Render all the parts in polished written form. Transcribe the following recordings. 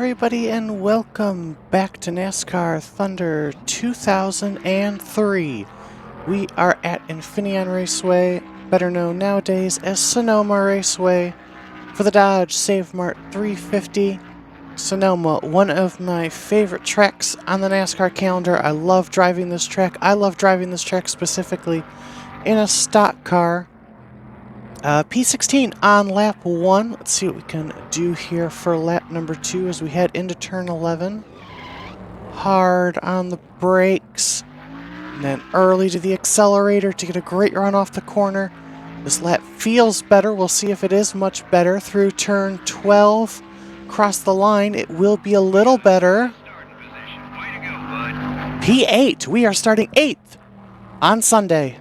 everybody, and welcome back to NASCAR Thunder 2003. We are at Infineon Raceway, better known nowadays as Sonoma Raceway, for the Dodge Save Mart 350. Sonoma, one of my favorite tracks on the NASCAR calendar. I love driving this track. I love driving this track specifically in a stock car. P16 on lap 1. Let's see what we can do here for lap number 2 as we head into turn 11. Hard on the brakes, and then early to the accelerator to get a great run off the corner. This lap feels better. We'll see if it is much better. Through turn 12, across the line, it will be a little better. P8. We are starting 8th on Sunday.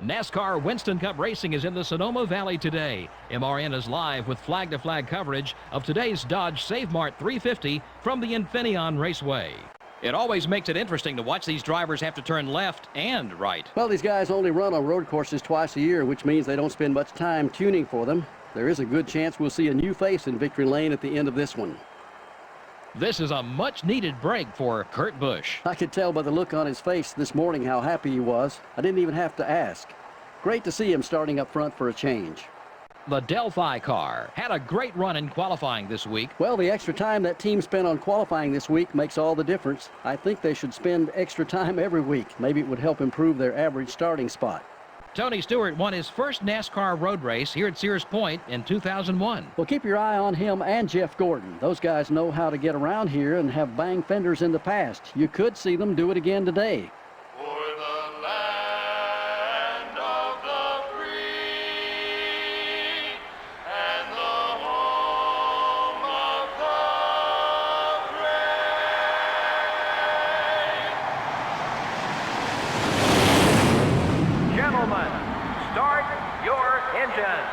NASCAR Winston Cup Racing is in the Sonoma Valley today. MRN is live with flag-to-flag coverage of today's Dodge Save Mart 350 from the Infineon Raceway. It always makes it interesting to watch these drivers have to turn left and right. Well, these guys only run on road courses twice a year, which means they don't spend much time tuning for them. There is a good chance we'll see a new face in victory lane at the end of this one. This is a much-needed break for Kurt Busch. I could tell by the look on his face this morning how happy he was. I didn't even have to ask. Great to see him starting up front for a change. The Delphi car had a great run in qualifying this week. Well, the extra time that team spent on qualifying this week makes all the difference. I think they should spend extra time every week. Maybe it would help improve their average starting spot. Tony Stewart won his first NASCAR road race here at Sears Point in 2001. Well, keep your eye on him and Jeff Gordon. Those guys know how to get around here and have banged fenders in the past. You could see them do it again today. For the land of the free and the home of the brave. Gentlemen, start your engines.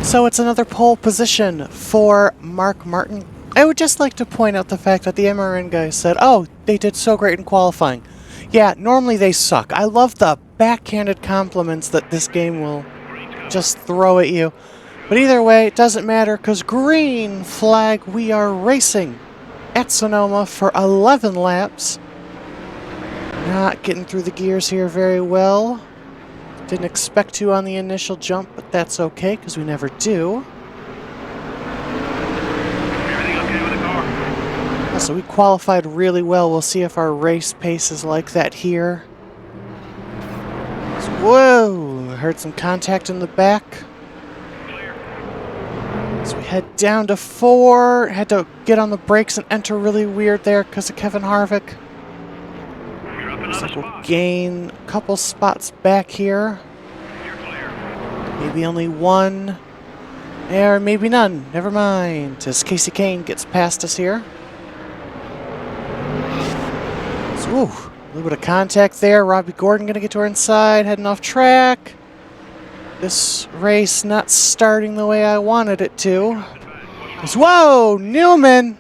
So it's another pole position for Mark Martin. I would just like to point out the fact that the MRN guys said, oh, they did so great in qualifying. Yeah, normally they suck. I love the backhanded compliments that this game will just throw at you. But either way, it doesn't matter, because green flag, we are racing at Sonoma for 11 laps. Not getting through the gears here very well. Didn't expect to on the initial jump, but that's okay, because we never do. Everything okay with the car? So we qualified really well. We'll see if our race pace is like that here. Whoa! Heard some contact in the back. Clear. So we head down to 4. Had to get on the brakes and enter really weird there because of Kevin Harvick. You're up Looks another like we'll spot. gain a couple spots back here. You're clear. Maybe only one. Or maybe none. Never mind. As Casey Kane gets past us here. So, ooh, a little bit of contact there. Robbie Gordon going to get to our inside, heading off track. This race not starting the way I wanted it to. Whoa, Newman!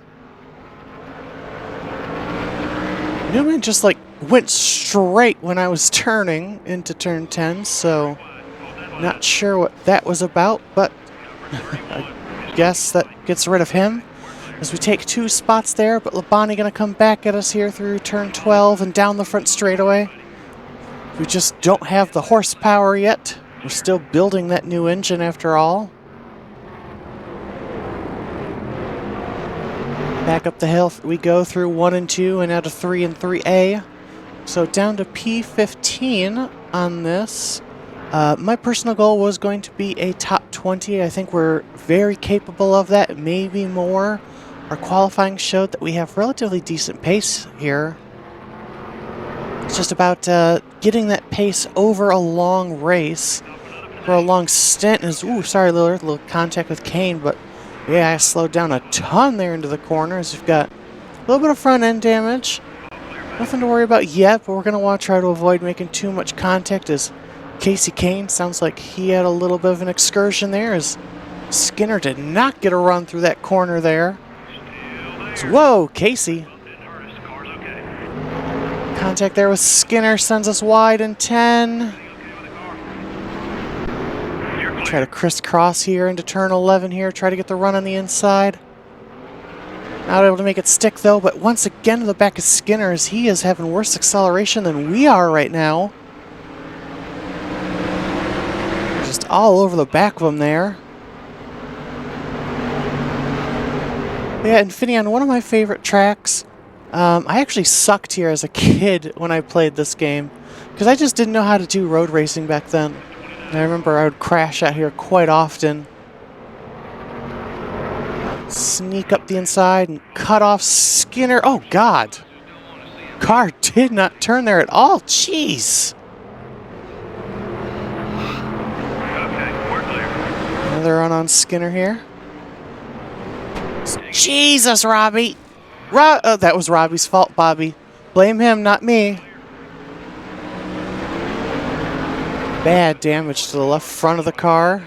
Newman just like went straight when I was turning into turn 10, so not sure what that was about, but I guess that gets rid of him as we take 2 spots there. But Labonte going to come back at us here through turn 12 and down the front straightaway. We just don't have the horsepower yet. We're still building that new engine after all. Back up the hill we go through 1 and 2 and out of 3 and 3A. So down to P15 on this. My personal goal was going to be a top 20. I think we're very capable of that, maybe more. Our qualifying showed that we have relatively decent pace here. It's just about getting that pace over a long race for a long stint. Ooh, sorry, little contact with Kane, but yeah, I slowed down a ton there into the corner as we've got a little bit of front end damage. Nothing to worry about yet, but we're going to try to avoid making too much contact as Casey Kane sounds like he had a little bit of an excursion there as Skinner did not get a run through that corner there. So, whoa, Casey. Contact there with Skinner sends us wide in 10. Try to crisscross here into turn 11 here. Try to get the run on the inside. Not able to make it stick though, but once again to the back of Skinner as he is having worse acceleration than we are right now. Just all over the back of him there. Yeah, Infineon, one of my favorite tracks. I actually sucked here as a kid when I played this game because I just didn't know how to do road racing back then. And I remember I would crash out here quite often. Sneak up the inside and cut off Skinner. Oh, God. Car did not turn there at all. Jeez. Okay, we're clear. Another run on Skinner here. Jesus, Robbie. Oh, that was Robbie's fault, Bobby. Blame him, not me. Bad damage to the left front of the car.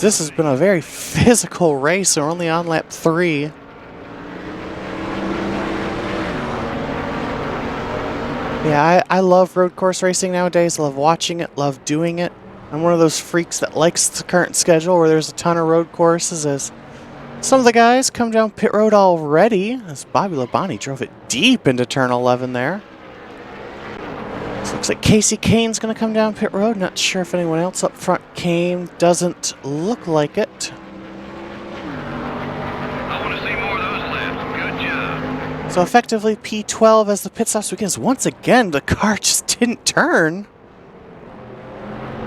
This has been a very physical race. We're only on lap 3. Yeah, I love road course racing nowadays. Love watching it, love doing it. I'm one of those freaks that likes the current schedule where there's a ton of road courses as some of the guys come down pit road already, as Bobby Labonte drove it deep into turn 11 there. So looks like Casey Kane's going to come down pit road. Not sure if anyone else up front came. Doesn't look like it. I want to see more of those laps. Good job. So effectively P12 as the pit stops begins. Once again, the car just didn't turn.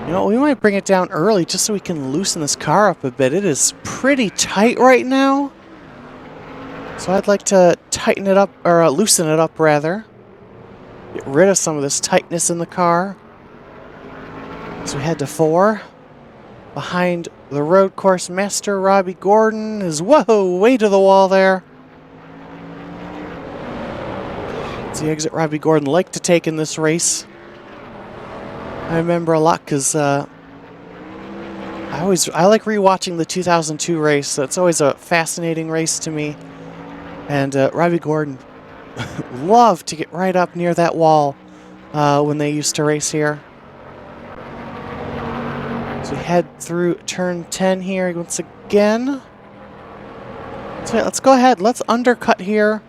You know, we might bring it down early just so we can loosen this car up a bit. It is pretty tight right now. So I'd like to tighten it up, or loosen it up rather. Get rid of some of this tightness in the car. So we head to 4. Behind the road course master, Robbie Gordon is, whoa, way to the wall there. It's the exit Robbie Gordon liked to take in this race. I remember a lot because I like rewatching the 2002 race. So it's always a fascinating race to me. And Robbie Gordon loved to get right up near that wall when they used to race here. So we head through turn 10 here once again. So yeah, let's go ahead. Let's undercut here.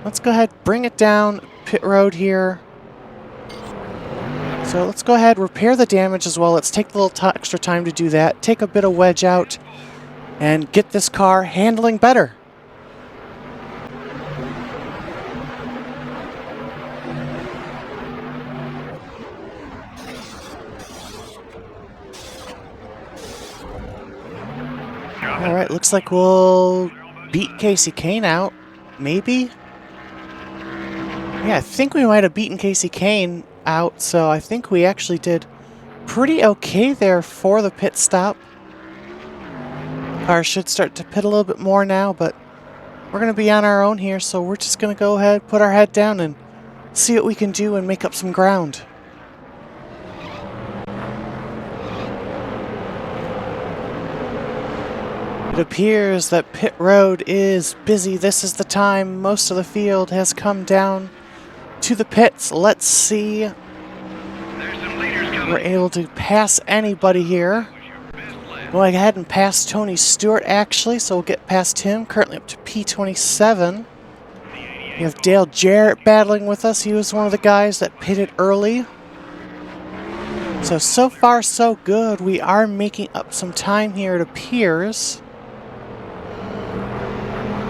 Let's go ahead, bring it down pit road here. So let's go ahead, repair the damage as well. Let's take a little extra time to do that. Take a bit of wedge out and get this car handling better. All right, looks like we'll beat Casey Kane out, maybe? Yeah, I think we might have beaten Casey Kane out, so I think we actually did pretty okay there for the pit stop. Car should start to pit a little bit more now, but we're going to be on our own here, so we're just going to go ahead, put our head down, and see what we can do and make up some ground. It appears that pit road is busy. This is the time most of the field has come down to the pits. Let's see. There's some leaders coming. We're able to pass anybody here. Well, I hadn't passed Tony Stewart actually, so we'll get past him. Currently up to P27. We have Dale Jarrett battling with us. He was one of the guys that pitted early. So far so good. We are making up some time here, it appears.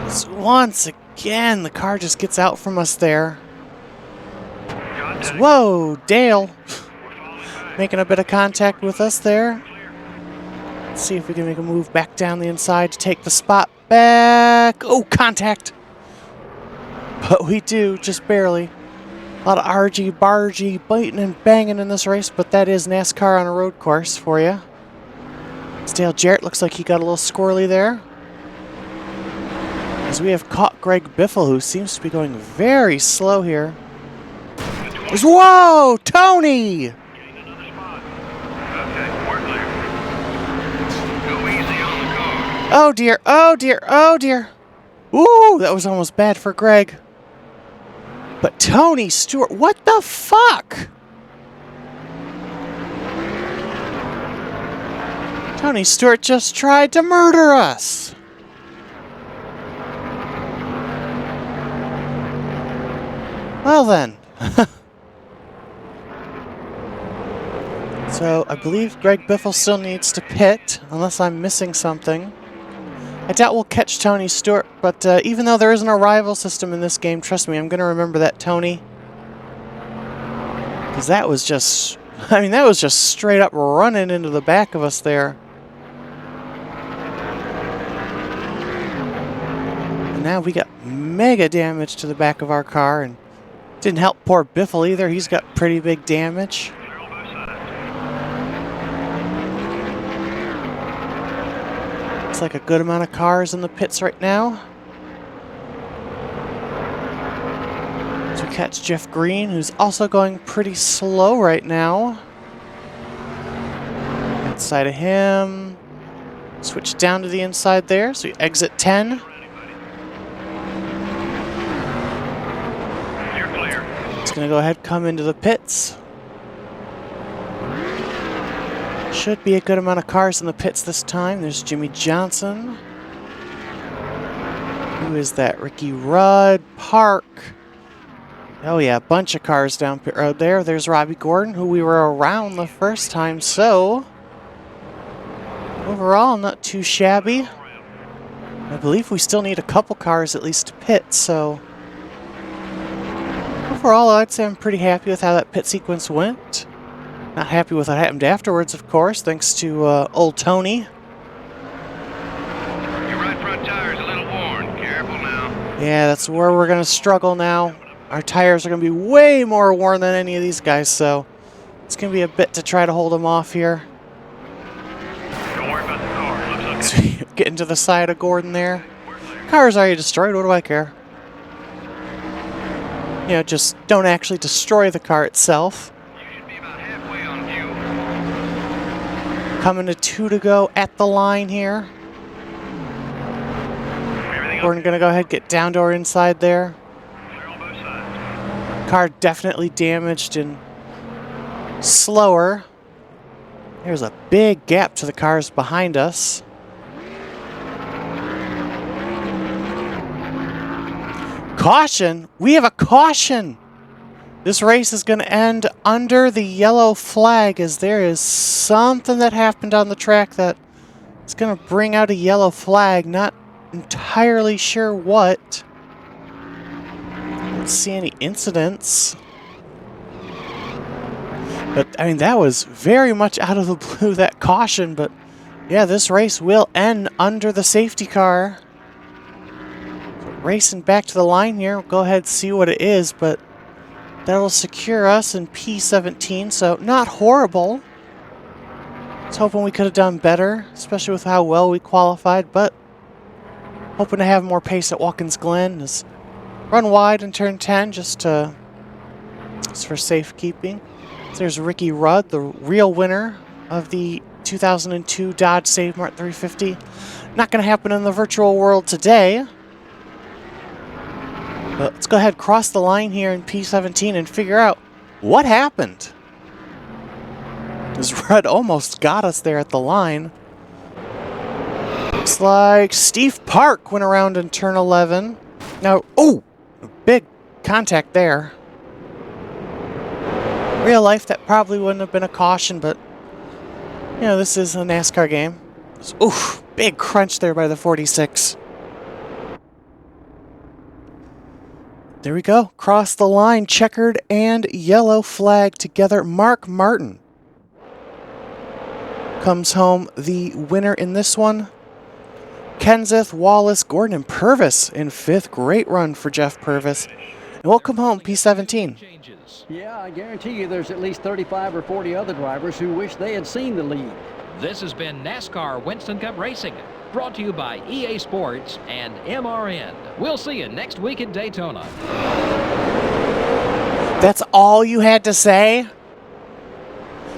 So once again, the car just gets out from us there. Whoa, Dale. Making a bit of contact with us there. Let's see if we can make a move back down the inside to take the spot back. Oh, contact. But we do, just barely. A lot of argy-bargy, biting and banging in this race, but that is NASCAR on a road course for you. Dale Jarrett looks like he got a little squirrely there. As we have caught Greg Biffle, who seems to be going very slow here. Whoa, Tony! Okay, we're clear. Go easy on the car. Oh dear, oh dear, oh dear. Ooh, that was almost bad for Greg. But Tony Stewart, what the fuck? Tony Stewart just tried to murder us! Well then. So, I believe Greg Biffle still needs to pit, unless I'm missing something. I doubt we'll catch Tony Stewart, but even though there isn't a rival system in this game, trust me, I'm going to remember that, Tony. Because that was just... I mean, that was just straight up running into the back of us there. And now we got mega damage to the back of our car, and didn't help poor Biffle either. He's got pretty big damage. Looks like a good amount of cars in the pits right now. So we catch Jeff Green, who's also going pretty slow right now. Outside of him. Switch down to the inside there, so we exit 10. You're clear. It's going to go ahead and come into the pits. Should be a good amount of cars in the pits this time. There's Jimmy Johnson. Who is that? Ricky Rudd, Park. Oh yeah, a bunch of cars down pit road there. There's Robbie Gordon, who we were around the first time, so overall not too shabby. I believe we still need a couple cars at least to pit, so overall I'd say I'm pretty happy with how that pit sequence went. Not happy with what happened afterwards, of course, thanks to old Tony. Your right front tire's a little worn. Careful now. Yeah, that's where we're going to struggle now. Our tires are going to be way more worn than any of these guys, so it's going to be a bit to try to hold them off here. Don't worry about the car. It looks okay. Getting to the side of Gordon there. Car's already destroyed, what do I care? You know, just don't actually destroy the car itself. You should be about halfway on view. Coming to 2 to go at the line here. Everything Gordon going to go ahead and get down to our inside there. clear on both sides. Car definitely damaged and slower. There's a big gap to the cars behind us. Caution! We have a caution! This race is going to end under the yellow flag, as there is something that happened on the track that is going to bring out a yellow flag. Not entirely sure what. Don't see any incidents. But, I mean, that was very much out of the blue, that caution. But, yeah, this race will end under the safety car. So, racing back to the line here. We'll go ahead and see what it is, but that'll secure us in P17, so not horrible. I was hoping we could have done better, especially with how well we qualified, but hoping to have more pace at Watkins Glen. Is run wide in turn 10 just for safekeeping. So there's Ricky Rudd, the real winner of the 2002 Dodge Save Mart 350. Not going to happen in the virtual world today. But let's go ahead and cross the line here in P17 and figure out what happened. Because Rudd almost got us there at the line. Looks like Steve Park went around in turn 11. Now, oh, big contact there. Real life, that probably wouldn't have been a caution, but you know, this is a NASCAR game. Oof, big crunch there by the 46. There we go. Cross the line, checkered and yellow flag together. Mark Martin comes home the winner in this one. Kenseth, Wallace, Gordon, and Purvis in 5th. Great run for Jeff Purvis. And we'll come home P17. Yeah, I guarantee you there's at least 35 or 40 other drivers who wish they had seen the lead. This has been NASCAR Winston Cup Racing, brought to you by EA Sports and MRN. We'll see you next week at Daytona. That's all you had to say?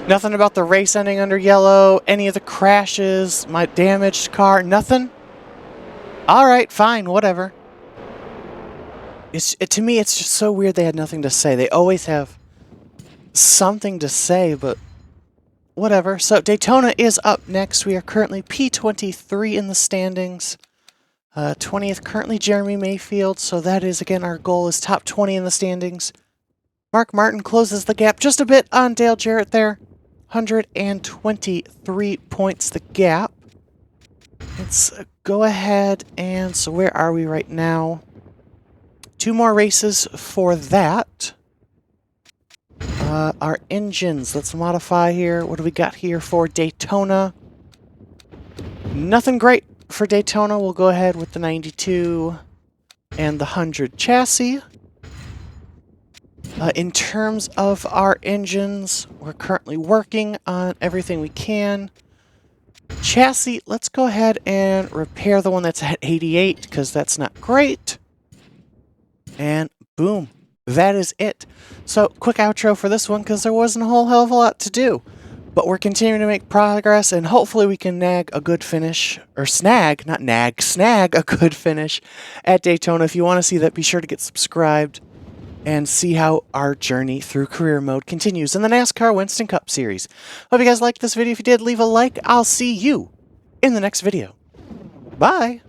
Nothing about the race ending under yellow, any of the crashes, my damaged car, nothing? Alright, fine, whatever. To me, it's just so weird they had nothing to say. They always have something to say, but whatever. So Daytona is up next. We are currently P23 in the standings. 20th currently Jeremy Mayfield. So that is, again, our goal is top 20 in the standings. Mark Martin closes the gap just a bit on Dale Jarrett there. 123 points the gap. Let's go ahead and... So where are we right now? 2 more races for that. Our engines, let's modify here. What do we got here for Daytona? Nothing great for Daytona. We'll go ahead with the 92 and the 100 chassis. In terms of our engines, we're currently working on everything we can. Chassis, let's go ahead and repair the one that's at 88, because that's not great. And boom, that is it. So, quick outro for this one, because there wasn't a whole hell of a lot to do. But we're continuing to make progress, and hopefully we can nag a good finish, or snag, not nag, snag a good finish at Daytona. If you want to see that, be sure to get subscribed and see how our journey through career mode continues in the NASCAR Winston Cup Series. Hope you guys liked this video. If you did, leave a like. I'll see you in the next video. Bye!